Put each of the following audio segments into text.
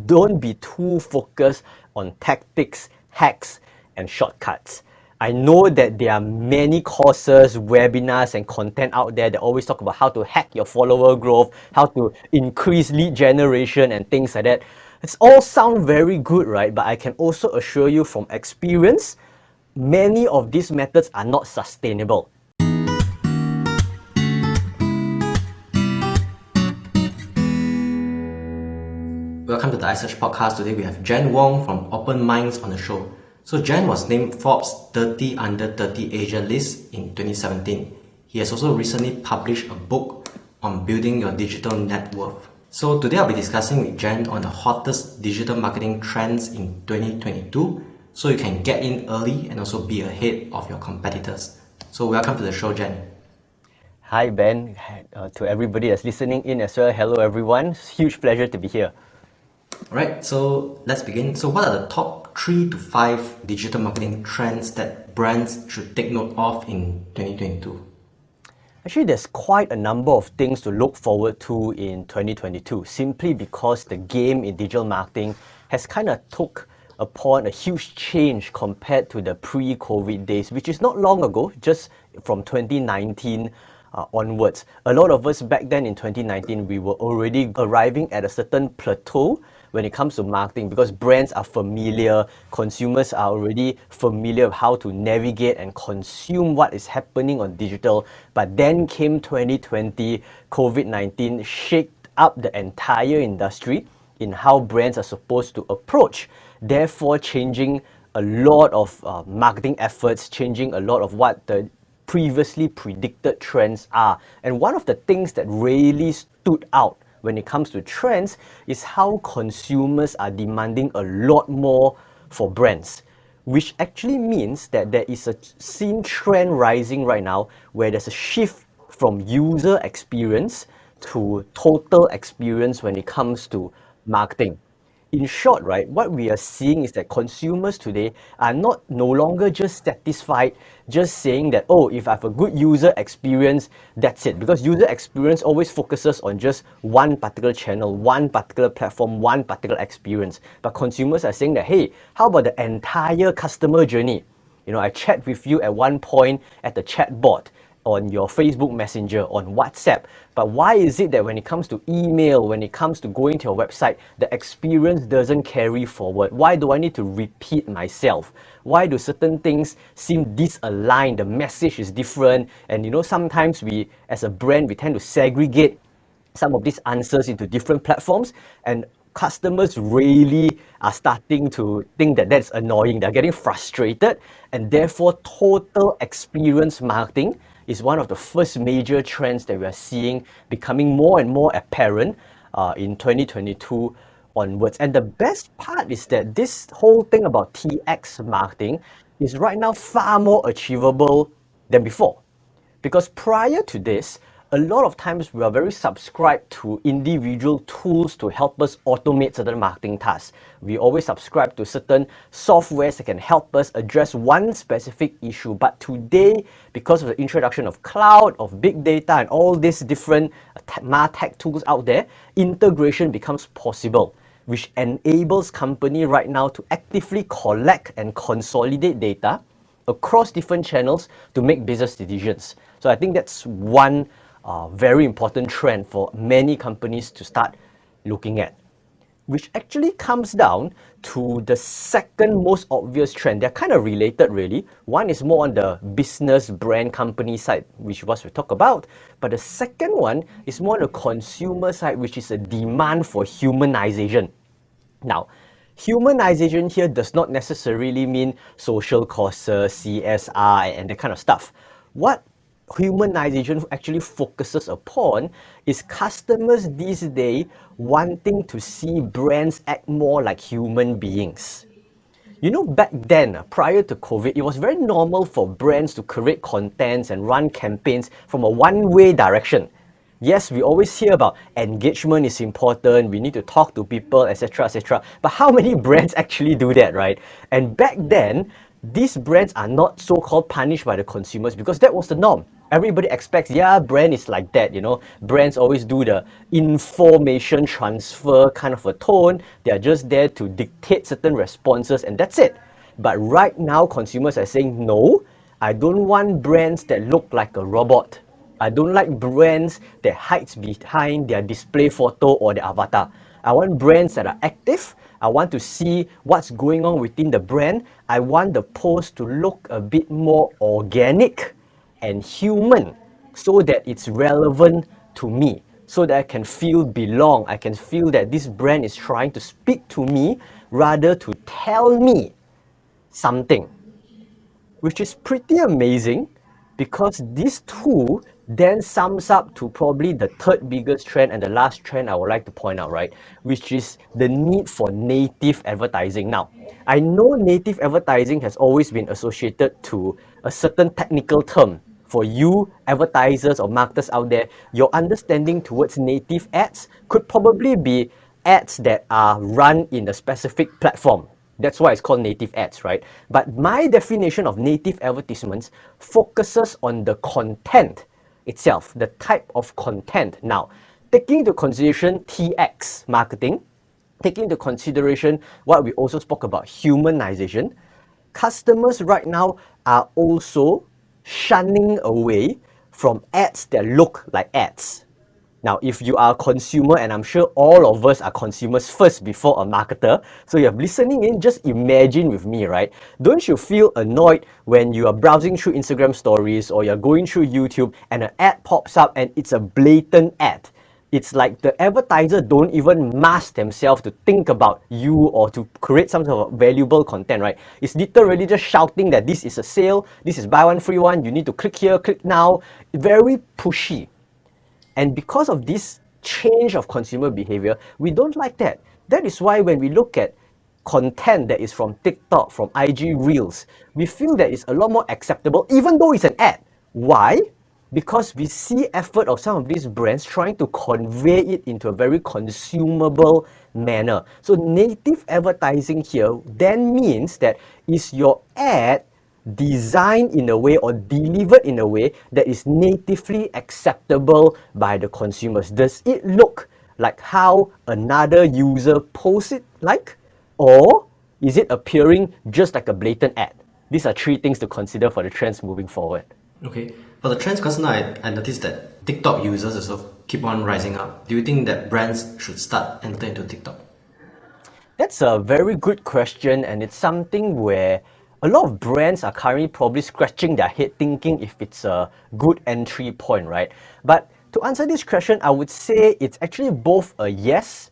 Don't be too focused on tactics, hacks, and shortcuts. I know that there are many courses, webinars, and content out there that always talk about how to hack your follower growth, how to increase lead generation, and things like that. It's all sound very good, right? But I can also assure you from experience, many of these methods are not sustainable. Welcome to the iSearch podcast. Today we have Jan Wong from OpenMinds on the show. So Jan was named Forbes 30 Under 30 Asian list in 2017. He has also recently published a book on building your digital net worth. So today I'll be discussing with Jan on the hottest digital marketing trends in 2022, so you can get in early and also be ahead of your competitors. So welcome to the show, Jan. Hi Ben, to everybody that's listening in as well. Hello everyone, huge pleasure to be here. Alright, so let's begin. So what are the top 3 to 5 digital marketing trends that brands should take note of in 2022? Actually, there's quite a number of things to look forward to in 2022, simply because the game in digital marketing has kind of took upon a huge change compared to the pre-COVID days, which is not long ago, just from 2019 onwards. A lot of us back then in 2019, we were already arriving at a certain plateau when it comes to marketing, because brands are familiar, consumers are already familiar with how to navigate and consume what is happening on digital. But then came 2020, COVID-19 shaked up the entire industry in how brands are supposed to approach, therefore changing a lot of marketing efforts, changing a lot of what the previously predicted trends are. And one of the things that really stood out when it comes to trends is how consumers are demanding a lot more for brands, which actually means that there is a seen trend rising right now where there's a shift from user experience to total experience when it comes to marketing. In short, right, what we are seeing is that consumers today are no longer just satisfied just saying that, oh, if I have a good user experience, that's it. Because user experience always focuses on just one particular channel, one particular platform, one particular experience. But consumers are saying that, hey, how about the entire customer journey? You know, I chat with you at one point at the chatbot, on your Facebook Messenger, on WhatsApp. But why is it that when it comes to email, when it comes to going to your website, the experience doesn't carry forward? Why do I need to repeat myself? Why do certain things seem disaligned? The message is different. And you know, sometimes we, as a brand, we tend to segregate some of these answers into different platforms, and customers really are starting to think that that's annoying. They're getting frustrated, and therefore total experience marketing is one of the first major trends that we are seeing becoming more and more apparent in 2022 onwards. And the best part is that this whole thing about TX marketing is right now far more achievable than before. Because prior to this, a lot of times we are very subscribed to individual tools to help us automate certain marketing tasks. We always subscribe to certain softwares that can help us address one specific issue. But today, because of the introduction of cloud, of big data, and all these different MarTech tools out there, integration becomes possible, which enables company right now to actively collect and consolidate data across different channels to make business decisions. So I think that's one very important trend for many companies to start looking at, which actually comes down to the second most obvious trend. They're kind of related, really. One is more on the business brand company side, which was we talk about. But the second one is more on the consumer side, which is a demand for humanization. Now, humanization here does not necessarily mean social causes, CSR, and that kind of stuff. What humanization actually focuses upon is customers these days wanting to see brands act more like human beings. You know, back then, prior to COVID, it was very normal for brands to create contents and run campaigns from a one-way direction. Yes, we always hear about engagement is important, we need to talk to people, etc., etc. But how many brands actually do that, right? And back then, these brands are not so-called punished by the consumers because that was the norm. Everybody expects, yeah, brand is like that, you know. Brands always do the information transfer kind of a tone. They are just there to dictate certain responses and that's it. But right now, consumers are saying, no, I don't want brands that look like a robot. I don't like brands that hides behind their display photo or their avatar. I want brands that are active. I want to see what's going on within the brand. I want the post to look a bit more organic and human so that it's relevant to me, so that I can feel belong. I can feel that this brand is trying to speak to me rather to tell me something, which is pretty amazing because this two then sums up to probably the third biggest trend and the last trend I would like to point out, right? Which is the need for native advertising. Now, I know native advertising has always been associated to a certain technical term. For you advertisers or marketers out there, your understanding towards native ads could probably be ads that are run in a specific platform. That's why it's called native ads, right? But my definition of native advertisements focuses on the content itself, the type of content. Now, taking into consideration TX marketing, taking into consideration what we also spoke about, humanization, customers right now are also shunning away from ads that look like ads. Now, if you are a consumer, and I'm sure all of us are consumers first before a marketer, so you're listening in, just imagine with me, right? Don't you feel annoyed when you are browsing through Instagram stories or you're going through YouTube and an ad pops up and it's a blatant ad? It's like the advertiser don't even mask themselves to think about you or to create some sort of valuable content, right? It's literally just shouting that this is a sale, this is buy one, free one, you need to click here, click now. Very pushy. And because of this change of consumer behavior, we don't like that. That is why when we look at content that is from TikTok, from IG Reels, we feel that it's a lot more acceptable, even though it's an ad. Why? Because we see effort of some of these brands trying to convey it into a very consumable manner. So native advertising here then means that is your ad designed in a way or delivered in a way that is natively acceptable by the consumers? Does it look like how another user posts it like? Or is it appearing just like a blatant ad? These are three things to consider for the trends moving forward. Okay. For the trends question, I noticed that TikTok users also keep on rising up. Do you think that brands should start entering into TikTok? That's a very good question, and it's something where a lot of brands are currently probably scratching their head thinking if it's a good entry point, right? But to answer this question, I would say it's actually both a yes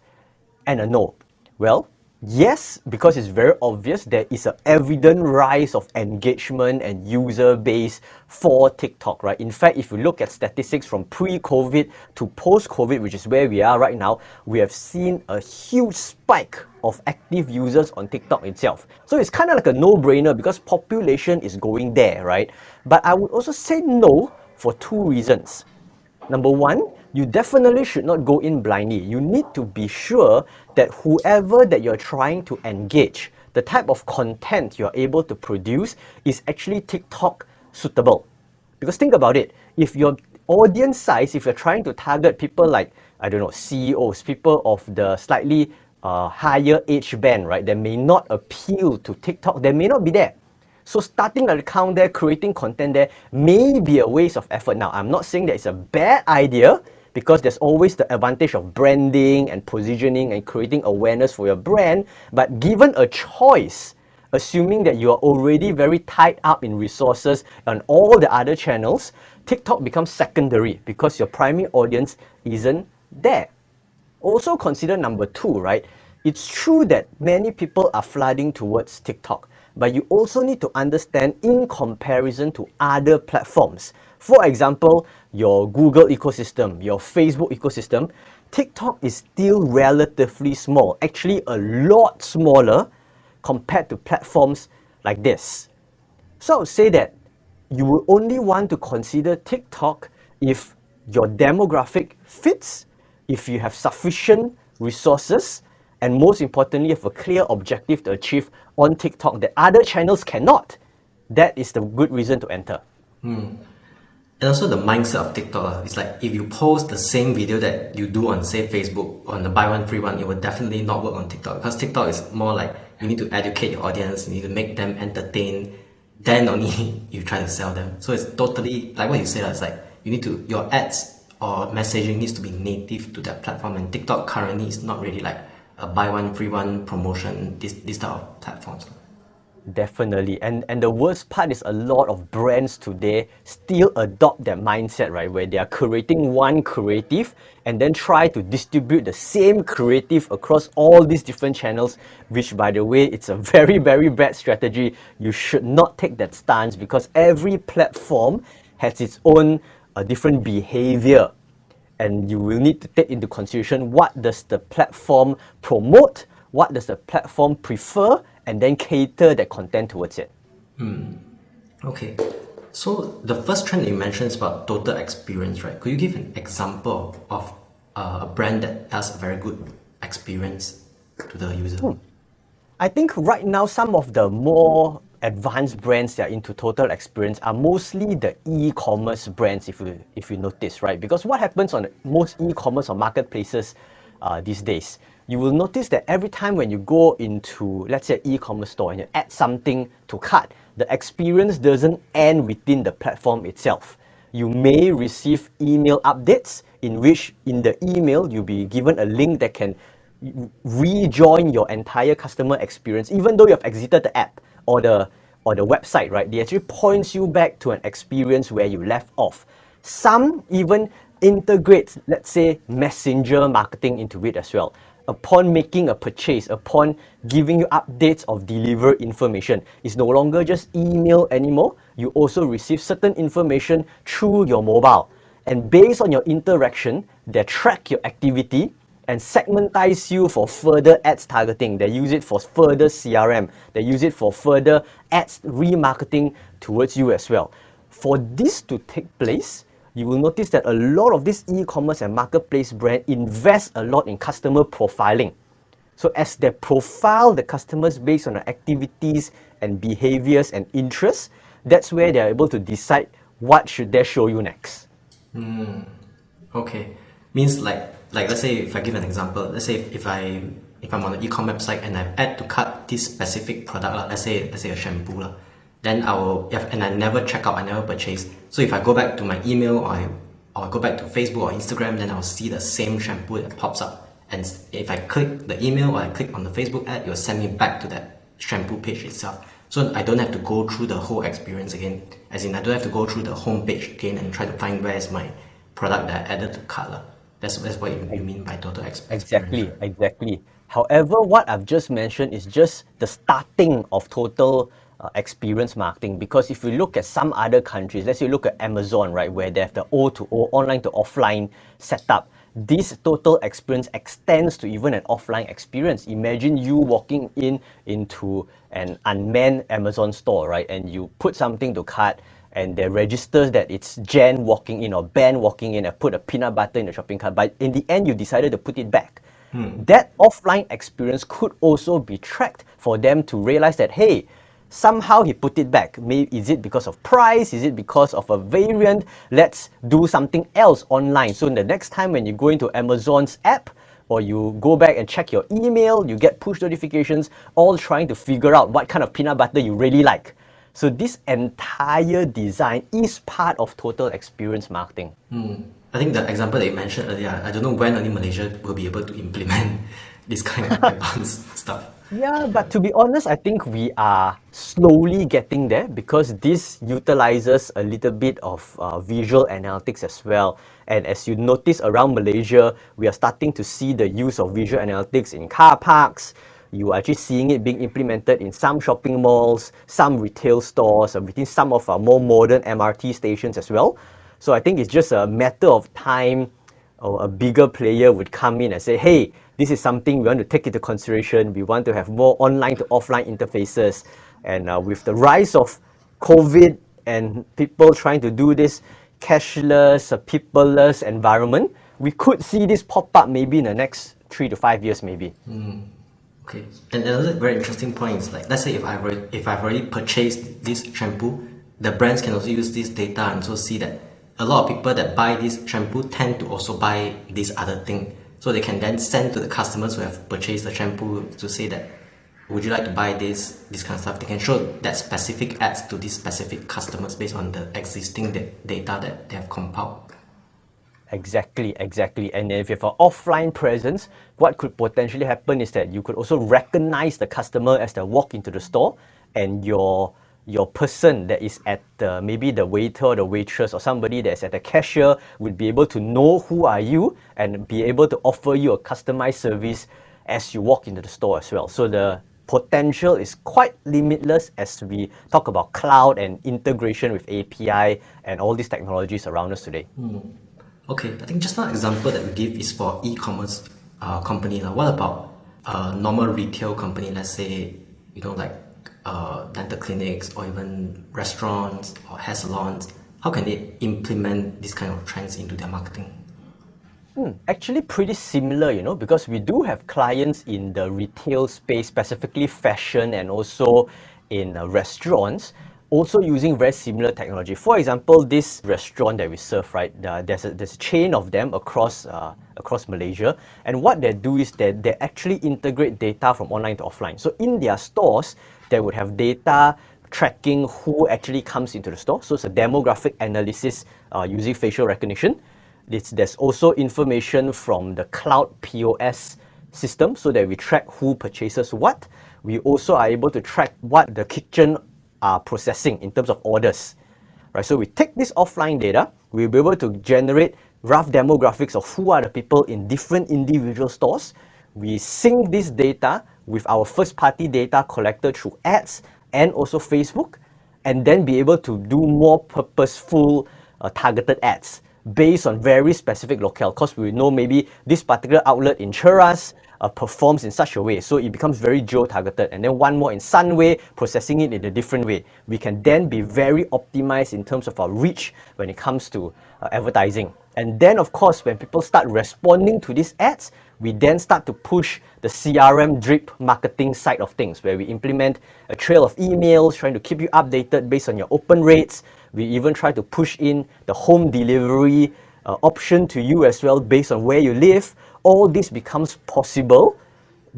and a no. Well, yes, because it's very obvious there is an evident rise of engagement and user base for TikTok, right? In fact, if you look at statistics from pre-COVID to post-COVID, which is where we are right now, we have seen a huge spike of active users on TikTok itself. So it's kind of like a no-brainer because population is going there, right? But I would also say no for two reasons. Number one, you definitely should not go in blindly. You need to be sure that whoever that you're trying to engage, the type of content you're able to produce is actually TikTok suitable. Because think about it, if your audience size, if you're trying to target people like, I don't know, CEOs, people of the slightly higher age band, right, that may not appeal to TikTok, they may not be there. So starting an account there, creating content there may be a waste of effort. Now, I'm not saying that it's a bad idea because there's always the advantage of branding and positioning and creating awareness for your brand. But given a choice, assuming that you are already very tied up in resources on all the other channels, TikTok becomes secondary because your primary audience isn't there. Also consider number two, right? It's true that many people are flooding towards TikTok, but you also need to understand in comparison to other platforms. For example, your Google ecosystem, your Facebook ecosystem, TikTok is still relatively small, actually a lot smaller compared to platforms like this. So I would say that you will only want to consider TikTok if your demographic fits, if you have sufficient resources, and most importantly, have a clear objective to achieve on TikTok that other channels cannot, that is the good reason to enter. And also the mindset of TikTok is like if you post the same video that you do on say Facebook on the buy one free one, it will definitely not work on TikTok because TikTok is more like you need to educate your audience, you need to make them entertain, then only you try to sell them. So it's totally like what you said, it's like you need to your ads or messaging needs to be native to that platform, and TikTok currently is not really like a buy one free one promotion, this type of platforms. Definitely. And the worst part is a lot of brands today still adopt that mindset, right? Where they are creating one creative and then try to distribute the same creative across all these different channels, which by the way, it's a very, very bad strategy. You should not take that stance because every platform has its own different behavior. And you will need to take into consideration what does the platform promote, what does the platform prefer, and then cater that content towards it. Okay, so the first trend you mentioned is about total experience, right? Could you give an example of a brand that does a very good experience to the user? I think right now some of the more advanced brands that are into total experience are mostly the e-commerce brands, if you notice, right? Because what happens on most e-commerce or marketplaces these days, you will notice that every time when you go into, let's say, e-commerce store and you add something to cart, the experience doesn't end within the platform itself. You may receive email updates in which in the email you'll be given a link that can rejoin your entire customer experience, even though you have exited the app or the website, right? They actually points you back to an experience where you left off. Some even integrate, let's say, messenger marketing into it as well. Upon making a purchase, upon giving you updates of delivery information, it's no longer just email anymore. You also receive certain information through your mobile. And based on your interaction, they track your activity and segmentize you for further ads targeting. They use it for further CRM. They use it for further ads remarketing towards you as well. For this to take place, you will notice that a lot of these e-commerce and marketplace brands invest a lot in customer profiling. So as they profile the customers based on the activities and behaviors and interests, that's where they're able to decide what should they show you next. Okay, means like let's say if I give an example, let's say if I'm on an e-commerce website and I add to cart this specific product, let's say a shampoo, then I never check out, I never purchase. So if I go back to my email or go back to Facebook or Instagram, then I'll see the same shampoo that pops up. And if I click the email or I click on the Facebook ad, it will send me back to that shampoo page itself. So I don't have to go through the whole experience again. As in, I don't have to go through the home page again and try to find where is my product that I added to cart. That's what you mean by total experience. Exactly. However, what I've just mentioned is just the starting of total experience marketing. Because if you look at some other countries, let's say you look at Amazon, right, where they have the O2O, online to offline setup. This total experience extends to even an offline experience. Imagine you walking into an unmanned Amazon store, right, and you put something to cart, and they registers that it's Jan walking in or Ben walking in and put a peanut butter in the shopping cart, but in the end you decided to put it back. That offline experience could also be tracked for them to realize that, hey, somehow he put it back. Maybe is it because of price? Is it because of a variant? Let's do something else online. So the next time when you go into Amazon's app or you go back and check your email, you get push notifications, all trying to figure out what kind of peanut butter you really like. So this entire design is part of total experience marketing. I think the example that you mentioned earlier, I don't know when only Malaysia will be able to implement this kind of advanced stuff. Yeah, but to be honest, I think we are slowly getting there because this utilizes a little bit of visual analytics as well. And as you notice around Malaysia, we are starting to see the use of visual analytics in car parks. You are actually seeing it being implemented in some shopping malls, some retail stores, and within some of our more modern MRT stations as well. So I think it's just a matter of time or a bigger player would come in and say, hey, this is something we want to take into consideration. We want to have more online to offline interfaces. And with the rise of COVID and people trying to do this cashless, peopleless environment, we could see this pop up maybe in the next 3 to 5 years maybe. Okay. And another very interesting point is like, let's say if I've already purchased this shampoo, the brands can also use this data and also see that a lot of people that buy this shampoo tend to also buy this other thing. So they can then send to the customers who have purchased the shampoo to say that, would you like to buy this kind of stuff? They can show that specific ads to these specific customers based on the existing data that they have compiled. Exactly. And if you have an offline presence, what could potentially happen is that you could also recognize the customer as they walk into the store, and your person that is at the, maybe the waiter or the waitress or somebody that's at the cashier would be able to know who are you and be able to offer you a customized service as you walk into the store as well. So the potential is quite limitless as we talk about cloud and integration with API and all these technologies around us today. Okay, I think just one example that we give is for e-commerce company. Now, what about normal retail company? Let's say, like dental clinics or even restaurants or hair salons. How can they implement these kind of trends into their marketing? Actually pretty similar, because we do have clients in the retail space, specifically fashion and also in restaurants, also using very similar technology. For example, this restaurant that we serve, right, there's a chain of them across Malaysia, and what they do is that they actually integrate data from online to offline. So in their stores, they would have data tracking who actually comes into the store. So it's a demographic analysis using facial recognition. There's also information from the cloud POS system so that we track who purchases what. We also are able to track what the kitchen are processing in terms of orders. Right? So we take this offline data, we'll be able to generate rough demographics of who are the people in different individual stores. We sync this data with our first-party data collected through ads and also Facebook, and then be able to do more purposeful targeted ads based on very specific locale, because we know maybe this particular outlet in Cheras performs in such a way, so it becomes very geo-targeted, and then one more in Sunway, processing it in a different way. We can then be very optimized in terms of our reach when it comes to advertising. And then of course, when people start responding to these ads, we then start to push the CRM drip marketing side of things, where we implement a trail of emails, trying to keep you updated based on your open rates. We even try to push in the home delivery option to you as well based on where you live. All this becomes possible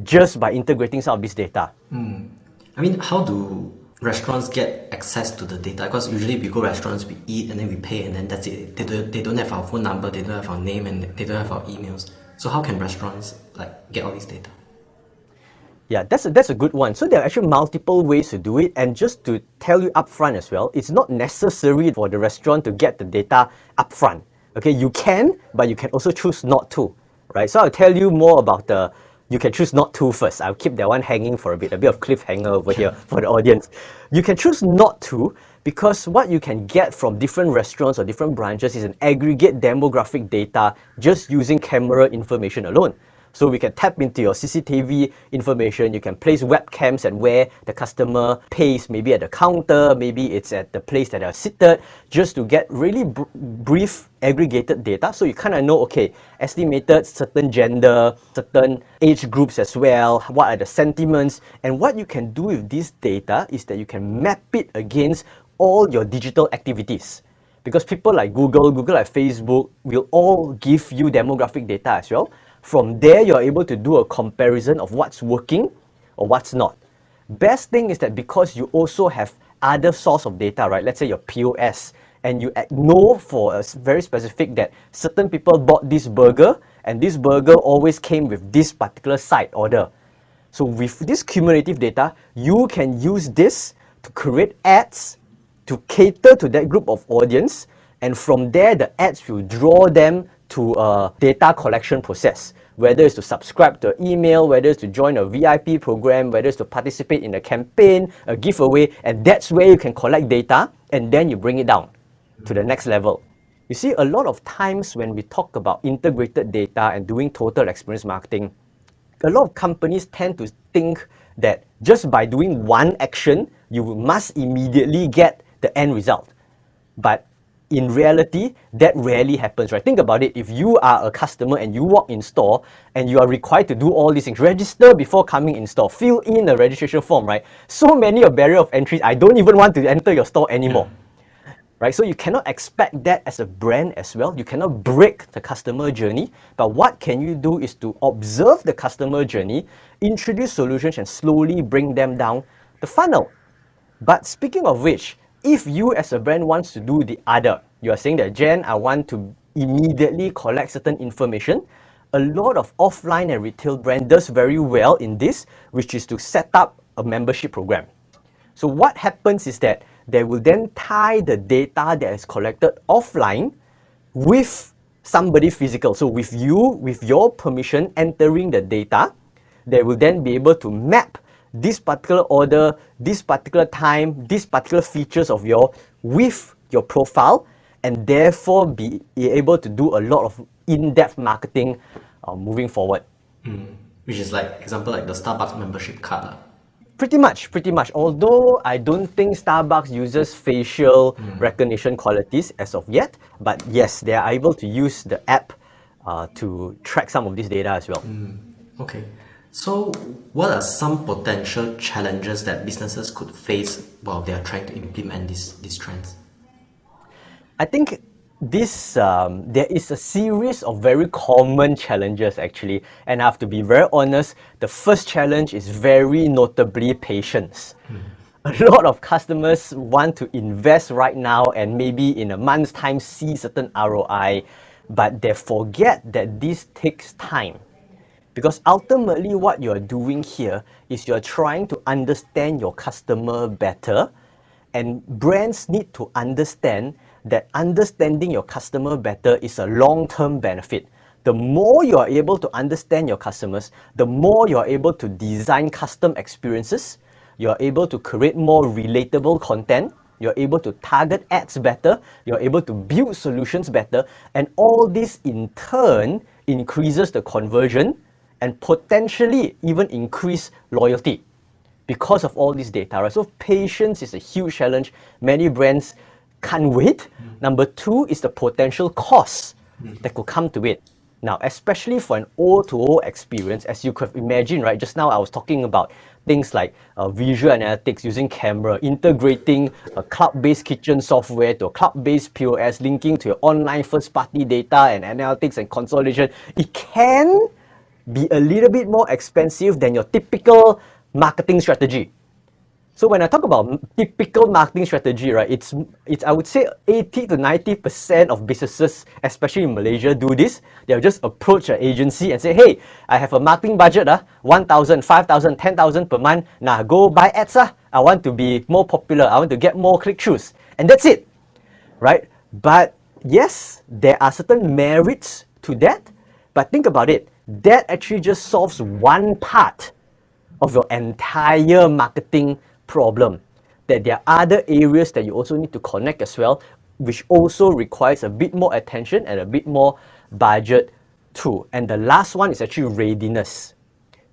just by integrating some of this data. I mean, how do restaurants get access to the data? Because usually we go restaurants, we eat, and then we pay, and then that's it. They don't have our phone number, they don't have our name, and they don't have our emails. So how can restaurants get all this data? Yeah, that's a good one. So there are actually multiple ways to do it, and just to tell you upfront as well, it's not necessary for the restaurant to get the data upfront. Okay, you can, but you can also choose not to, right? So I'll tell you more about you can choose not to first. I'll keep that one hanging for a bit of cliffhanger over here for the audience. You can choose not to, because what you can get from different restaurants or different branches is an aggregate demographic data just using camera information alone. So we can tap into your CCTV information, you can place webcams at where the customer pays, maybe at the counter, maybe it's at the place that are seated, just to get really brief aggregated data. So you kind of know, okay, estimated certain gender, certain age groups as well, what are the sentiments. And what you can do with this data is that you can map it against all your digital activities. Because people like Google like Facebook will all give you demographic data as well. From there, you're able to do a comparison of what's working or what's not. Best thing is that because you also have other source of data, right? Let's say your POS, and you know for a very specific that certain people bought this burger, and this burger always came with this particular side order. So with this cumulative data, you can use this to create ads to cater to that group of audience, and from there the ads will draw them to a data collection process, whether it's to subscribe to an email, whether it's to join a VIP program, whether it's to participate in a campaign, a giveaway, and that's where you can collect data, and then you bring it down to the next level. You see, a lot of times when we talk about integrated data and doing total experience marketing, a lot of companies tend to think that just by doing one action, you must immediately get the end result. But in reality, that rarely happens, right? Think about it. If you are a customer and you walk in store and you are required to do all these things, register before coming in store, fill in a registration form, right? So many of barrier of entries, I don't even want to enter your store anymore. Right? So you cannot expect that as a brand as well. You cannot break the customer journey. But what can you do is to observe the customer journey, introduce solutions, and slowly bring them down the funnel. But speaking of which, if you as a brand wants to do the other, you are saying that, Jen, I want to immediately collect certain information. A lot of offline and retail brand does very well in this, which is to set up a membership program. So what happens is that they will then tie the data that is collected offline with somebody physical. So with you, with your permission entering the data, they will then be able to map this particular order, this particular time, these particular features of your with your profile, and therefore be able to do a lot of in-depth marketing moving forward. Which is like, example, like the Starbucks membership card. Pretty much, pretty much. Although I don't think Starbucks uses facial recognition qualities as of yet, but yes, they are able to use the app to track some of this data as well. Okay. So, what are some potential challenges that businesses could face while they are trying to implement these trends? I think there is a series of very common challenges actually, and I have to be very honest. The first challenge is very notably patience. A lot of customers want to invest right now and maybe in a month's time see certain ROI, but they forget that this takes time. Because ultimately what you're doing here is you're trying to understand your customer better, and brands need to understand that understanding your customer better is a long-term benefit. The more you are able to understand your customers, the more you are able to design custom experiences, you're able to create more relatable content, you're able to target ads better, you're able to build solutions better, and all this in turn increases the conversion and potentially even increase loyalty because of all this data, right? So patience is a huge challenge. Many brands can't wait. Number two is the potential costs that could come to it. Now, especially for an O2O experience, as you could imagine, right? Just now I was talking about things like visual analytics using camera, integrating a cloud-based kitchen software to a cloud-based POS, linking to your online first-party data and analytics and consolidation. It can be a little bit more expensive than your typical marketing strategy. So when I talk about typical marketing strategy, right, it's I would say 80 to 90% of businesses, especially in Malaysia, do this. They'll just approach an agency and say, hey, I have a marketing budget, 1,000, 5,000, 10,000 per month. Now go buy ads. I want to be more popular. I want to get more click-throughs. And that's it, right? But yes, there are certain merits to that. But think about it. That actually just solves one part of your entire marketing problem. That there are other areas that you also need to connect as well, which also requires a bit more attention and a bit more budget too. And the last one is actually readiness.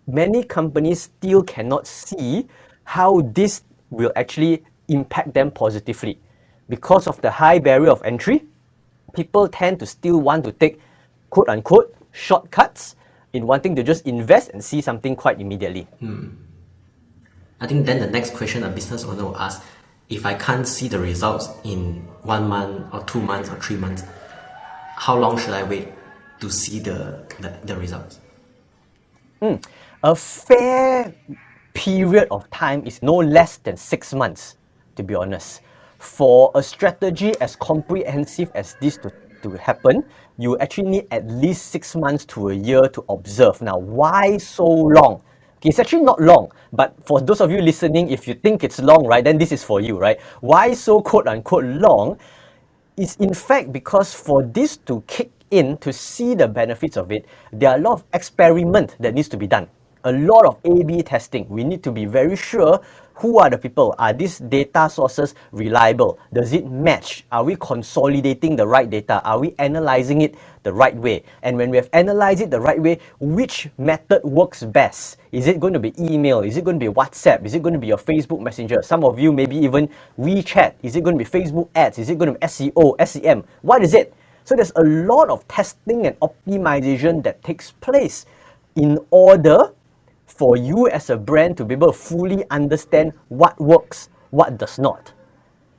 Many companies still cannot see how this will actually impact them positively. Because of the high barrier of entry, people tend to still want to take quote unquote shortcuts in wanting to just invest and see something quite immediately. I think then the next question a business owner will ask, if I can't see the results in 1 month or 2 months or 3 months, how long should I wait to see the results? A fair period of time is no less than 6 months, to be honest. For a strategy as comprehensive as this to happen, you actually need at least 6 months to a year to observe. Now, why so long? Okay, it's actually not long, but for those of you listening, if you think it's long, right, then this is for you, right? Why so quote unquote long? It's in fact because for this to kick in, to see the benefits of it, there are a lot of experiment that needs to be done. a lot of A/B testing. We need to be very sure who are the people. Are these data sources reliable? Does it match? Are we consolidating the right data? Are we analyzing it the right way? And when we have analyzed it the right way, which method works best? Is it going to be email? Is it going to be WhatsApp? Is it going to be your Facebook Messenger? Some of you maybe even WeChat. Is it going to be Facebook ads? Is it going to be SEO, SEM? What is it? So there's a lot of testing and optimization that takes place in order for you as a brand to be able to fully understand what works, what does not.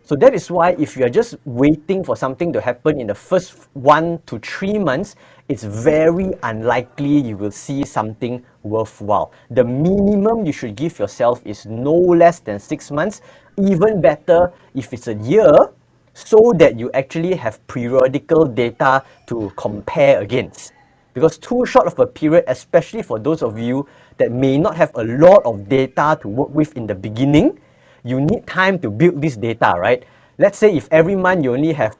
So that is why if you are just waiting for something to happen in the first 1 to 3 months, it's very unlikely you will see something worthwhile. The minimum you should give yourself is no less than 6 months, even better if it's a year, so that you actually have periodical data to compare against. Because too short of a period, especially for those of you that may not have a lot of data to work with in the beginning, you need time to build this data, right? Let's say if every month you only have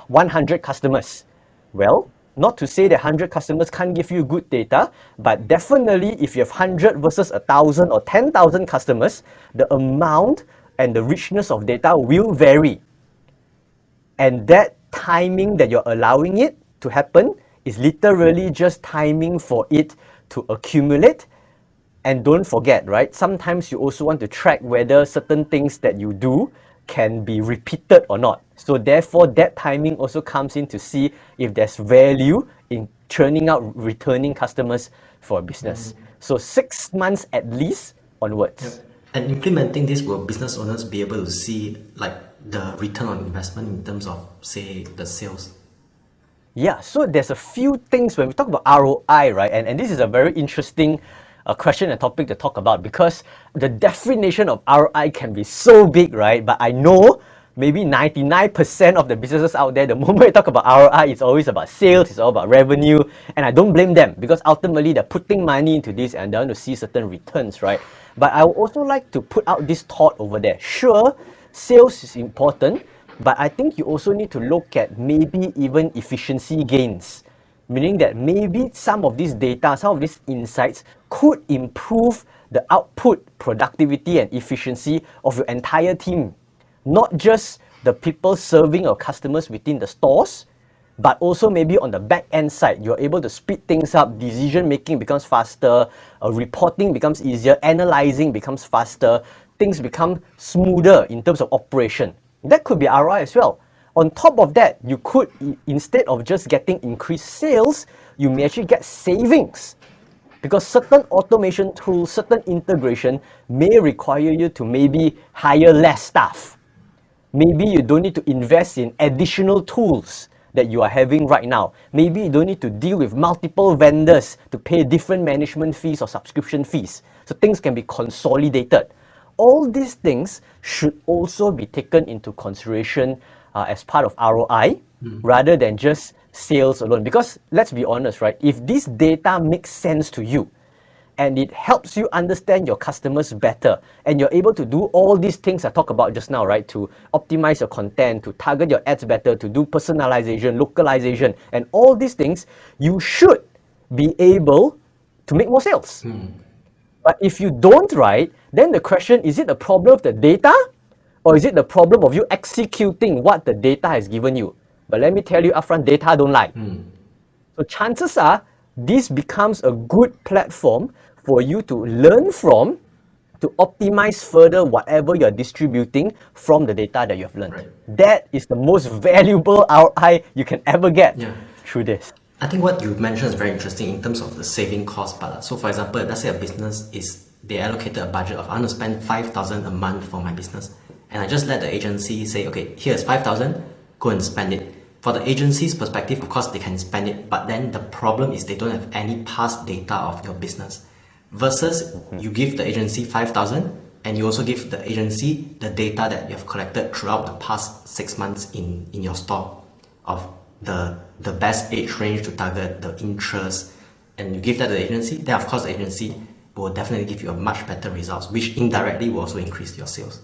100 customers. Well, not to say that 100 customers can't give you good data, but definitely if you have 100 versus 1,000 or 10,000 customers, the amount and the richness of data will vary. And that timing that you're allowing it to happen is literally just timing for it to accumulate. And don't forget, right? Sometimes you also want to track whether certain things that you do can be repeated or not. So therefore, that timing also comes in to see if there's value in churning out returning customers for a business. So 6 months at least onwards. Yep. And implementing this, will business owners be able to see like the return on investment in terms of, say, the sales? Yeah, so there's a few things when we talk about ROI, right? And this is a very interesting question and topic to talk about, because the definition of ROI can be so big, right? But I know maybe 99% of the businesses out there, the moment we talk about ROI, it's always about sales, it's all about revenue. And I don't blame them, because ultimately they're putting money into this and they want to see certain returns, right? But I would also like to put out this thought over there. Sure, sales is important, but I think you also need to look at maybe even efficiency gains. Meaning that maybe some of this data, some of these insights could improve the output, productivity and efficiency of your entire team. Not just the people serving your customers within the stores, but also maybe on the back end side, you're able to speed things up, decision making becomes faster, reporting becomes easier, analyzing becomes faster, things become smoother in terms of operation. That could be ROI as well. On top of that, you could, instead of just getting increased sales, you may actually get savings. Because certain automation tools, certain integration may require you to maybe hire less staff. Maybe you don't need to invest in additional tools that you are having right now. Maybe you don't need to deal with multiple vendors to pay different management fees or subscription fees. So things can be consolidated. All these things should also be taken into consideration as part of ROI, rather than just sales alone. Because let's be honest, right? If this data makes sense to you and it helps you understand your customers better, and you're able to do all these things I talked about just now, right? To optimize your content, to target your ads better, to do personalization, localization, and all these things, you should be able to make more sales. But if you don't, right, then the question, is it a problem of the data? Or is it the problem of you executing what the data has given you? But let me tell you upfront, data don't lie. So chances are, this becomes a good platform for you to learn from, to optimize further whatever you're distributing from the data that you have learned. Right. That is the most valuable ROI you can ever get through this. I think what you mentioned is very interesting in terms of the saving cost part. So for example, let's say a business they allocated a budget of, I want to spend 5,000 a month for my business. And I just let the agency say, okay, here's 5,000, go and spend it. For the agency's perspective, of course, they can spend it, but then the problem is they don't have any past data of your business. Versus you give the agency 5,000 and you also give the agency the data that you have collected throughout the past 6 months in your store of the best age range to target, the interest, and you give that to the agency, then of course the agency will definitely give you a much better results, which indirectly will also increase your sales.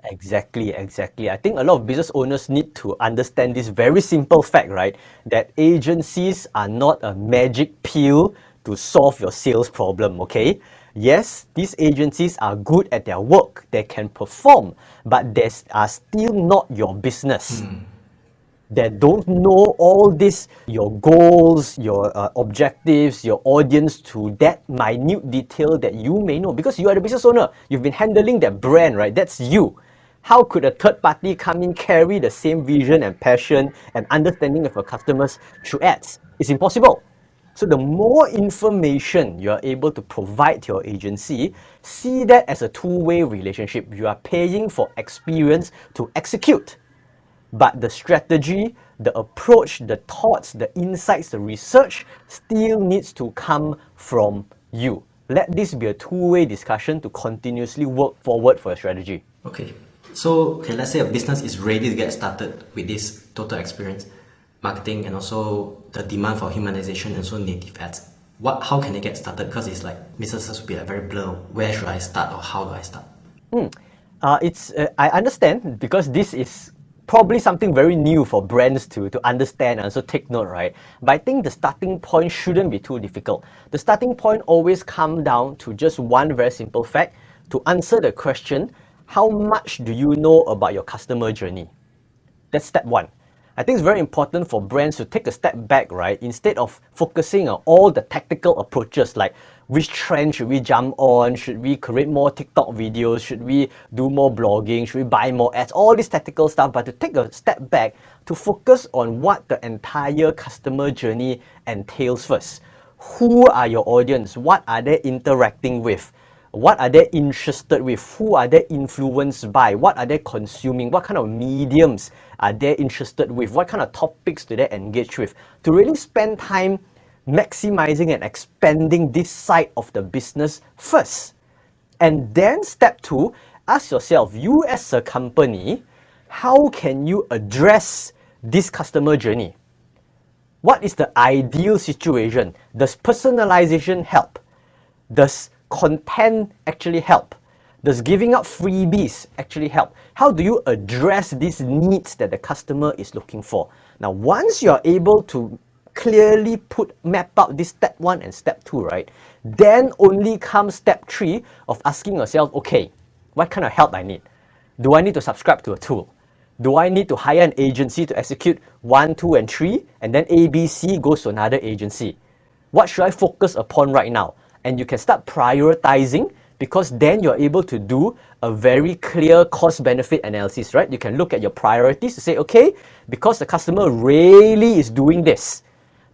Exactly. I think a lot of business owners need to understand this very simple fact, right? That agencies are not a magic pill to to solve your sales problem, okay? Yes, these agencies are good at their work, they can perform, but they are still not your business. They don't know all this, your goals, your objectives, your audience to that minute detail that you may know. Because you are the business owner, you've been handling that brand, right? That's you. How could a third party come in, carry the same vision and passion and understanding of your customers through ads? It's impossible. So the more information you are able to provide to your agency, see that as a two-way relationship. You are paying for experience to execute. But the strategy, the approach, the thoughts, the insights, the research still needs to come from you. Let this be a two-way discussion to continuously work forward for your strategy. Okay. So, let's say a business is ready to get started with this total experience marketing and also the demand for humanization and also native ads. How can they get started? Because it's like businesses will be like very blur. Where should I start or how do I start? I understand because this is probably something very new for brands to understand and also take note, right? But I think the starting point shouldn't be too difficult. The starting point always comes down to just one very simple fact to answer the question, how much do you know about your customer journey? That's step one. I think it's very important for brands to take a step back, right? Instead of focusing on all the tactical approaches like which trend should we jump on, should we create more TikTok videos, should we do more blogging, should we buy more ads, all this tactical stuff, but to take a step back to focus on what the entire customer journey entails first. Who are your audience? What are they interacting with? What are they interested with? Who are they influenced by? What are they consuming? What kind of mediums are they interested with? What kind of topics do they engage with? To really spend time maximizing and expanding this side of the business first. And then step two, ask yourself, you as a company, how can you address this customer journey? What is the ideal situation? Does personalization help? Does content actually help? Does giving out freebies actually help? How do you address these needs that the customer is looking for? Now, once you're able to clearly map out this step one and step two, right? Then only comes step three of asking yourself, okay, what kind of help I need? Do I need to subscribe to a tool? Do I need to hire an agency to execute 1, 2, and 3, and then ABC goes to another agency? What should I focus upon right now? And you can start prioritizing because then you're able to do a very clear cost-benefit analysis, right? You can look at your priorities to say, okay, because the customer really is doing this.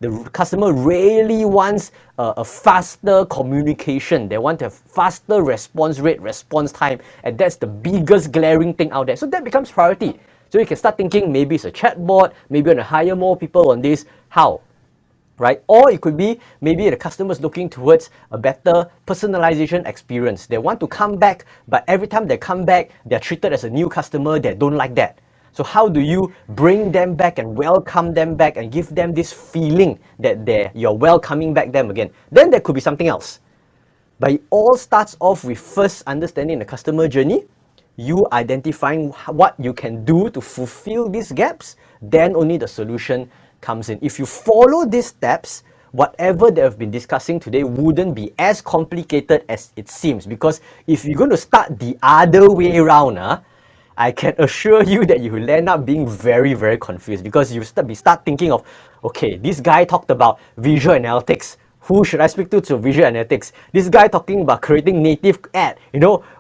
The customer really wants a faster communication. They want a faster response rate, response time, and that's the biggest glaring thing out there. So that becomes priority. So you can start thinking maybe it's a chatbot, maybe you want to hire more people on this. How? Right? Or it could be maybe the customer is looking towards a better personalization experience. They want to come back, but every time they come back, they're treated as a new customer. They don't like that. So how do you bring them back and welcome them back and give them this feeling that you're welcoming back them again? Then there could be something else. But it all starts off with first understanding the customer journey, you identifying what you can do to fulfill these gaps, then only the solution comes in. If you follow these steps, whatever they have been discussing today wouldn't be as complicated as it seems. Because if you're going to start the other way around, I can assure you that you will end up being very, very confused because you start thinking of, okay, this guy talked about visual analytics. Who should I speak to visual analytics? This guy talking about creating native ad.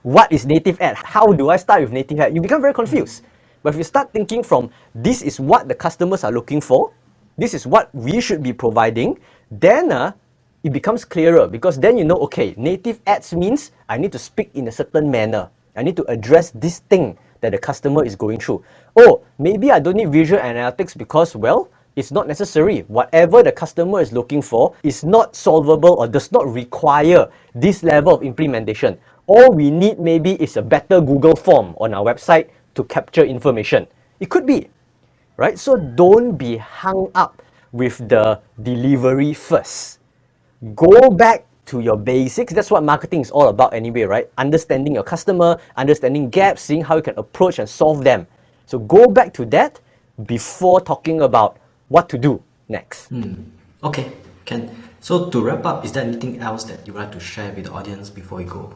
What is native ad? How do I start with native ad? You become very confused. But if you start thinking from this is what the customers are looking for, this is what we should be providing, then it becomes clearer because then okay, native ads means I need to speak in a certain manner. I need to address this thing that the customer is going through. Oh, maybe I don't need visual analytics because, well, it's not necessary. Whatever the customer is looking for is not solvable or does not require this level of implementation. All we need maybe is a better Google form on our website to capture information. It could be, right? So don't be hung up with the delivery first. Go back to your basics. That's what marketing is all about anyway, right? Understanding your customer, understanding gaps, seeing how you can approach and solve them. So go back to that before talking about what to do next. Okay, Ken. So to wrap up, is there anything else that you would like to share with the audience before we go?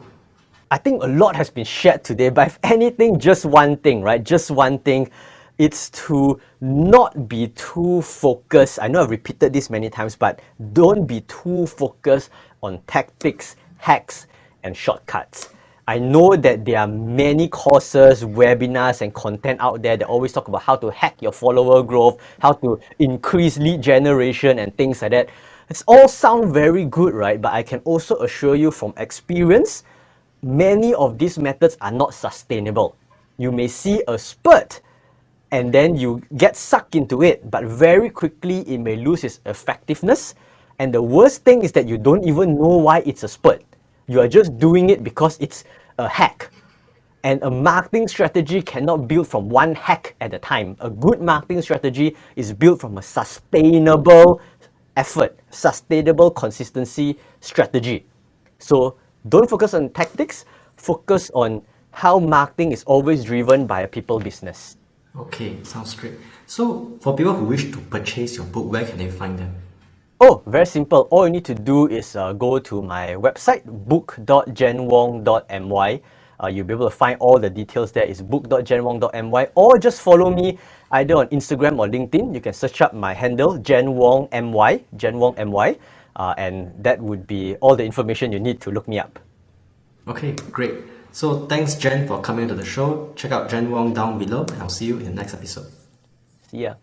I think a lot has been shared today, but if anything, just one thing, right? Just one thing. It's to not be too focused. I know I've repeated this many times, but don't be too focused on tactics, hacks, and shortcuts. I know that there are many courses, webinars, and content out there that always talk about how to hack your follower growth, how to increase lead generation, and things like that. It's all sound very good, right? But I can also assure you from experience, many of these methods are not sustainable. You may see a spurt and then you get sucked into it, but very quickly it may lose its effectiveness. And the worst thing is that you don't even know why it's a spurt. You are just doing it because it's a hack. And a marketing strategy cannot build from one hack at a time. A good marketing strategy is built from a sustainable effort, sustainable consistency strategy. So don't focus on tactics, focus on how marketing is always driven by a people business. Okay, sounds great. So for people who wish to purchase your book, where can they find them? Oh, very simple. All you need to do is go to my website, book.janwong.my. You'll be able to find all the details there. It's book.janwong.my, or just follow me either on Instagram or LinkedIn. You can search up my handle, janwongmy, janwongmy, and that would be all the information you need to look me up. Okay, great. So thanks Jen for coming to the show. Check out Jen Wong down below and I'll see you in the next episode. See ya.